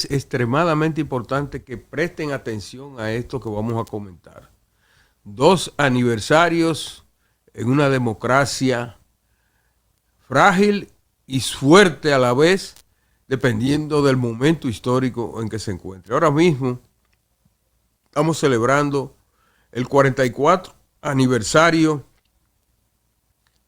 Es extremadamente importante que presten atención a esto que vamos a comentar. 2 aniversarios en una democracia frágil y fuerte a la vez, dependiendo del momento histórico en que se encuentre. Ahora mismo estamos celebrando el 44 aniversario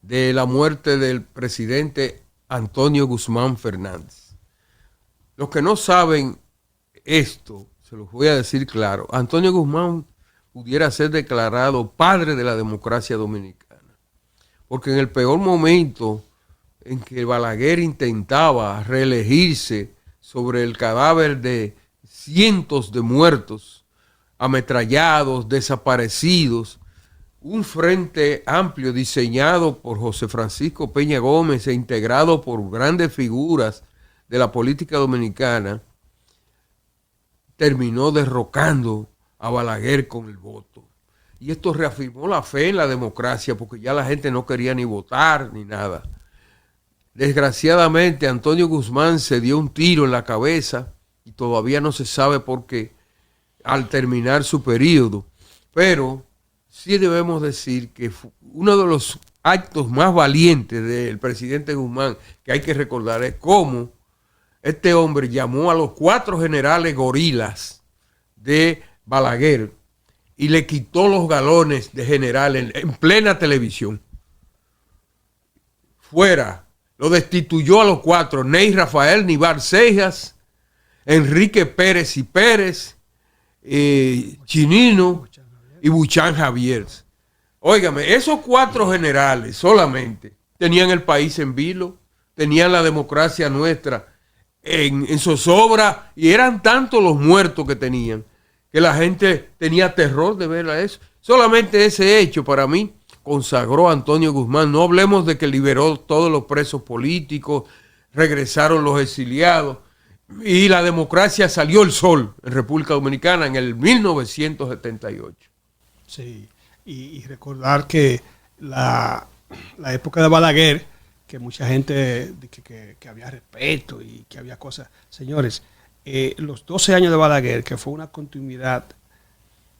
de la muerte del presidente Antonio Guzmán Fernández. Los que no saben esto, se los voy a decir claro, Antonio Guzmán pudiera ser declarado padre de la democracia dominicana, porque en el peor momento en que Balaguer intentaba reelegirse sobre el cadáver de cientos de muertos, ametrallados, desaparecidos, un frente amplio diseñado por José Francisco Peña Gómez e integrado por grandes figuras de la política dominicana, terminó derrocando a Balaguer con el voto. Y esto reafirmó la fe en la democracia, porque ya la gente no quería ni votar ni nada. Desgraciadamente, Antonio Guzmán se dio un tiro en la cabeza y todavía no se sabe por qué al terminar su periodo. Pero sí debemos decir que uno de los actos más valientes del presidente Guzmán que hay que recordar es cómo este hombre llamó a los 4 generales gorilas de Balaguer y le quitó los galones de general en plena televisión. Fuera, lo destituyó a los 4, Ney Rafael Nivar Cejas, Enrique Pérez y Pérez, Chinino y Buchan Javier. Óigame, esos 4 generales solamente tenían el país en vilo, tenían la democracia nuestra en zozobra, y eran tantos los muertos que tenían que la gente tenía terror de ver a eso. Solamente ese hecho para mí consagró a Antonio Guzmán. No hablemos de que liberó todos los presos políticos, regresaron los exiliados y la democracia salió el sol en República Dominicana en el 1978. Sí, y recordar que la época de Balaguer, que mucha gente que había respeto y que había cosas. Señores, los 12 años de Balaguer, que fue una continuidad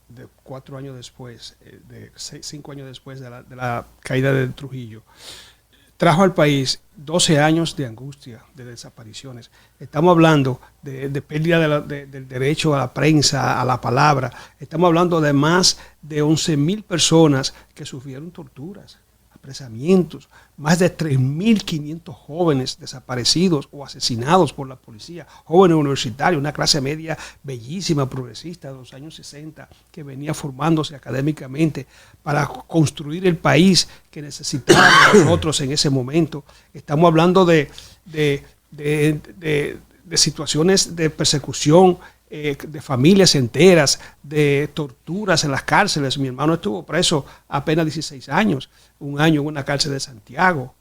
de 4 años después, de 5 años después de la caída de Trujillo, trajo al país 12 años de angustia, de desapariciones. Estamos hablando de pérdida del derecho a la prensa, a la palabra. Estamos hablando de más de 11.000 personas que sufrieron torturas, apresamientos, más de 3.500 jóvenes desaparecidos o asesinados por la policía, jóvenes universitarios, una clase media bellísima, progresista de los años 60, que venía formándose académicamente para construir el país que necesitábamos nosotros en ese momento. Estamos hablando de situaciones de persecución, de familias enteras, de torturas en las cárceles. Mi hermano estuvo preso apenas 16 años, un año en una cárcel de Santiago,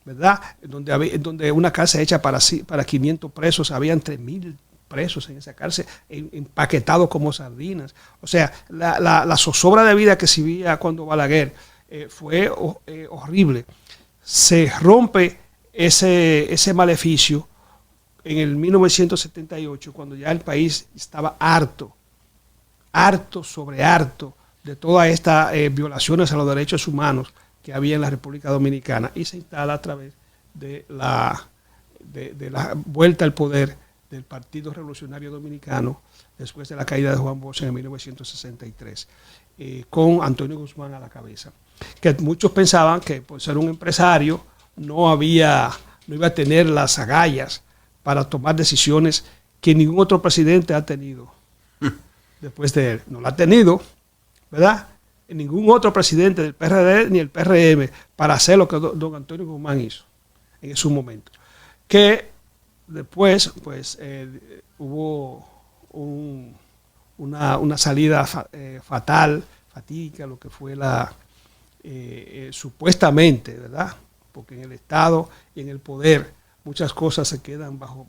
¿verdad? Donde una cárcel hecha para 500 presos, habían 3.000 presos en esa cárcel, empaquetados como sardinas. O sea, la zozobra de vida que se vivía cuando Balaguer fue horrible. Se rompe ese maleficio en el 1978, cuando ya el país estaba harto sobre harto de todas estas violaciones a los derechos humanos que había en la República Dominicana, y se instala a través de la vuelta al poder del Partido Revolucionario Dominicano después de la caída de Juan Bosch en 1963, con Antonio Guzmán a la cabeza. Que muchos pensaban que por ser un empresario no iba a tener las agallas para tomar decisiones que ningún otro presidente ha tenido después de él. No la ha tenido, ¿verdad? Ningún otro presidente del PRD ni el PRM para hacer lo que don Antonio Guzmán hizo en su momento. Que después, pues, hubo una salida fatídica, lo que fue supuestamente, ¿verdad? Porque en el Estado y en el poder muchas cosas se quedan bajo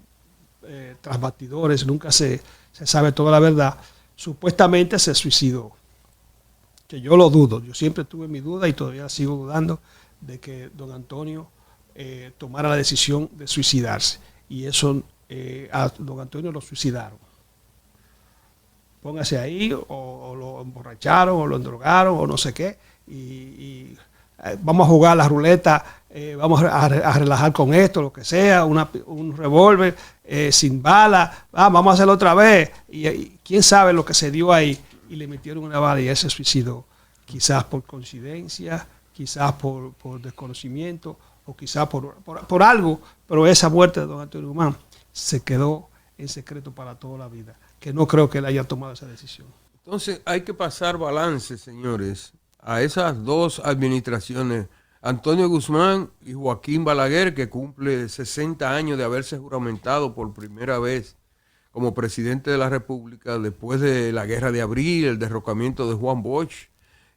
tras bastidores, nunca se sabe toda la verdad. Supuestamente se suicidó, que yo lo dudo. Yo siempre tuve mi duda y todavía sigo dudando de que don Antonio tomara la decisión de suicidarse. Y eso a don Antonio lo suicidaron. Póngase ahí, o lo emborracharon, o lo endrogaron, o no sé qué, y vamos a jugar la ruleta, vamos a relajar con esto, lo que sea, un revólver sin bala, vamos a hacerlo otra vez, y quién sabe lo que se dio ahí, y le metieron una bala y él se suicidó, quizás por coincidencia, quizás por desconocimiento, o quizás por algo, pero esa muerte de don Antonio Guzmán se quedó en secreto para toda la vida, que no creo que él haya tomado esa decisión. Entonces hay que pasar balance, señores, a esas dos administraciones, Antonio Guzmán y Joaquín Balaguer, que cumple 60 años de haberse juramentado por primera vez como presidente de la República después de la Guerra de Abril, el derrocamiento de Juan Bosch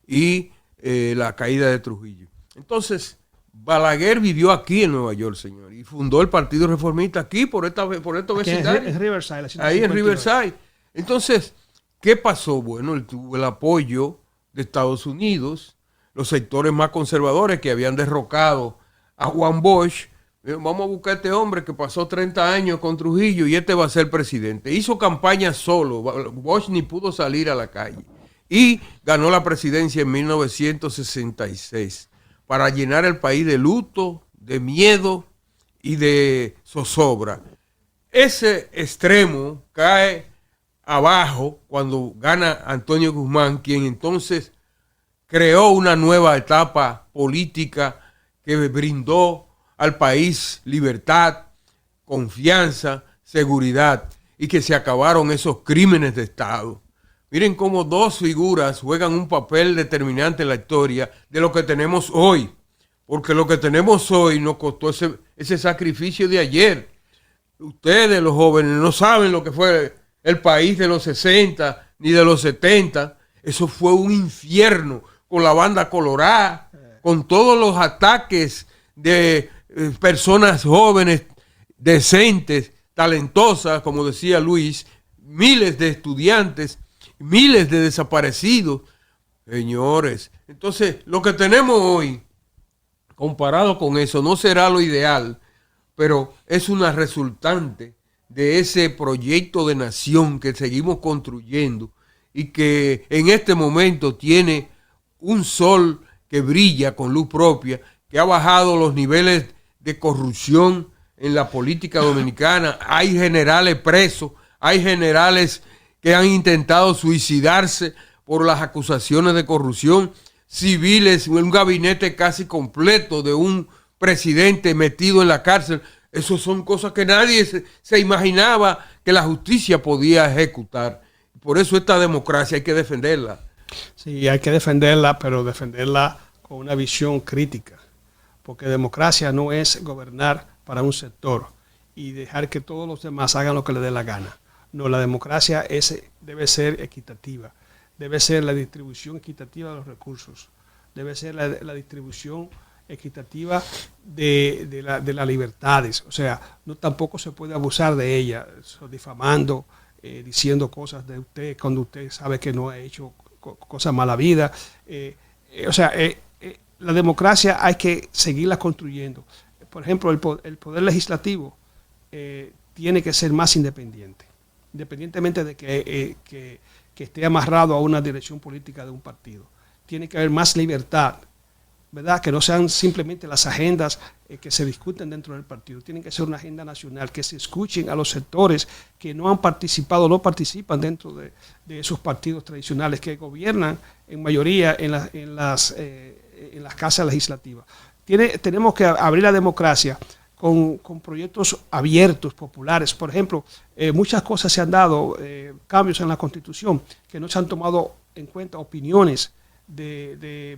y la caída de Trujillo. Entonces, Balaguer vivió aquí en Nueva York, señor, y fundó el Partido Reformista aquí por estos vecindarios. En Riverside. Ahí en Riverside. Entonces, ¿qué pasó? Bueno, él tuvo el apoyo de Estados Unidos, los sectores más conservadores que habían derrocado a Juan Bosch. Vamos a buscar a este hombre que pasó 30 años con Trujillo y este va a ser presidente. Hizo campaña solo, Bosch ni pudo salir a la calle. Y ganó la presidencia en 1966 para llenar el país de luto, de miedo y de zozobra. Ese extremo cae abajo cuando gana Antonio Guzmán, quien entonces creó una nueva etapa política que brindó al país libertad, confianza, seguridad y que se acabaron esos crímenes de Estado. Miren cómo dos figuras juegan un papel determinante en la historia de lo que tenemos hoy, porque lo que tenemos hoy nos costó ese sacrificio de ayer. Ustedes, los jóvenes, no saben lo que fue el país de los 60 ni de los 70. Eso fue un infierno con la banda colorada, con todos los ataques de personas jóvenes, decentes, talentosas, como decía Luis, miles de estudiantes, miles de desaparecidos. Señores, entonces lo que tenemos hoy, comparado con eso, no será lo ideal, pero es una resultante de ese proyecto de nación que seguimos construyendo y que en este momento tiene un sol que brilla con luz propia, que ha bajado los niveles de corrupción en la política dominicana. Hay generales presos, hay generales que han intentado suicidarse por las acusaciones de corrupción, civiles, un gabinete casi completo de un presidente metido en la cárcel. Esas son cosas que nadie se imaginaba que la justicia podía ejecutar. Por eso esta democracia hay que defenderla. Sí, hay que defenderla, pero defenderla con una visión crítica, porque democracia no es gobernar para un sector y dejar que todos los demás hagan lo que les dé la gana. No, la democracia debe ser equitativa, debe ser la distribución equitativa de los recursos, debe ser la distribución equitativa de las libertades. O sea, no tampoco se puede abusar de ella, difamando, diciendo cosas de usted cuando usted sabe que no ha hecho cosas mala vida. La democracia hay que seguirla construyendo. Por ejemplo, el poder legislativo tiene que ser más independiente, independientemente de que esté amarrado a una dirección política de un partido. Tiene que haber más libertad, ¿verdad? Que no sean simplemente las agendas que se discuten dentro del partido. Tienen que ser una agenda nacional, que se escuchen a los sectores que no han participado, no participan dentro de esos partidos tradicionales que gobiernan en mayoría en las casas legislativas. Tenemos que abrir la democracia con proyectos abiertos, populares. Por ejemplo, muchas cosas se han dado, cambios en la Constitución, que no se han tomado en cuenta opiniones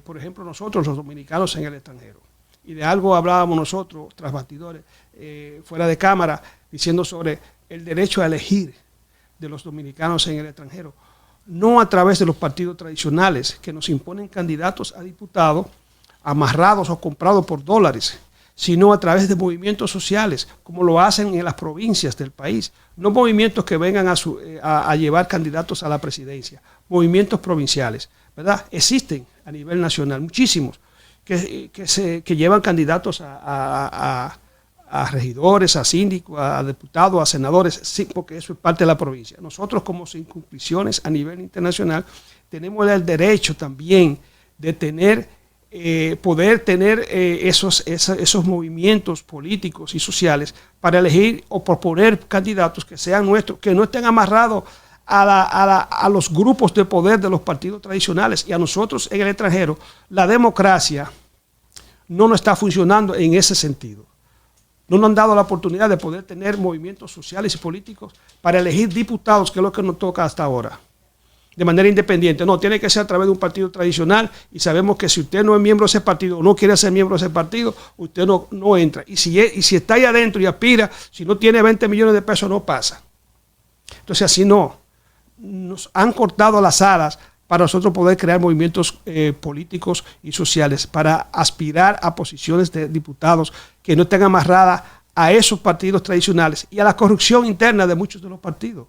por ejemplo, nosotros los dominicanos en el extranjero. Y de algo hablábamos nosotros, tras bastidores, fuera de cámara, diciendo sobre el derecho a elegir de los dominicanos en el extranjero, no a través de los partidos tradicionales que nos imponen candidatos a diputados amarrados o comprados por dólares, sino a través de movimientos sociales, como lo hacen en las provincias del país. No movimientos que vengan a llevar candidatos a la presidencia, movimientos provinciales, ¿verdad? Existen a nivel nacional muchísimos que llevan candidatos a a regidores, a síndicos, a diputados, a senadores, sí, porque eso es parte de la provincia. Nosotros, como circunscripciones a nivel internacional, tenemos el derecho también de tener, poder tener esos movimientos políticos y sociales para elegir o proponer candidatos que sean nuestros, que no estén amarrados a los grupos de poder de los partidos tradicionales. Y a nosotros en el extranjero, la democracia no nos está funcionando en ese sentido. No nos han dado la oportunidad de poder tener movimientos sociales y políticos para elegir diputados, que es lo que nos toca hasta ahora, de manera independiente. No, tiene que ser a través de un partido tradicional, y sabemos que si usted no es miembro de ese partido o no quiere ser miembro de ese partido, usted no entra. Y si está ahí adentro y aspira, si no tiene 20 millones de pesos, no pasa. Entonces así no. Nos han cortado las alas para nosotros poder crear movimientos políticos y sociales, para aspirar a posiciones de diputados que no estén amarradas a esos partidos tradicionales y a la corrupción interna de muchos de los partidos.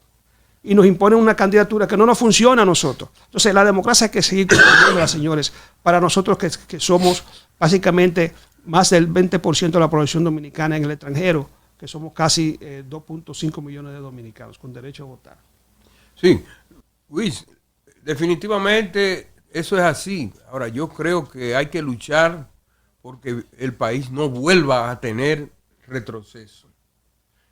Y nos imponen una candidatura que no nos funciona a nosotros. Entonces la democracia hay que seguir construyéndola, señores, para nosotros que somos básicamente más del 20% de la población dominicana en el extranjero, que somos casi 2.5 millones de dominicanos con derecho a votar. Sí, Luis, definitivamente eso es así. Ahora, yo creo que hay que luchar porque el país no vuelva a tener retroceso,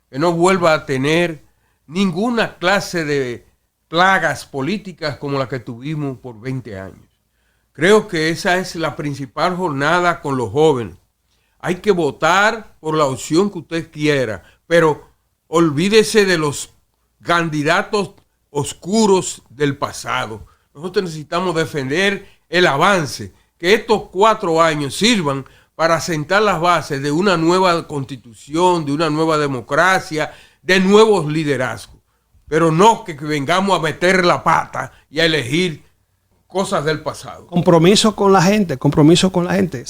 que no vuelva a tener ninguna clase de plagas políticas como la que tuvimos por 20 años. Creo que esa es la principal jornada con los jóvenes. Hay que votar por la opción que usted quiera, pero olvídese de los candidatos oscuros del pasado. Nosotros necesitamos defender el avance, que estos 4 años sirvan para sentar las bases de una nueva constitución, de una nueva democracia, de nuevos liderazgos, pero no que vengamos a meter la pata y a elegir cosas del pasado. Compromiso con la gente, compromiso con la gente.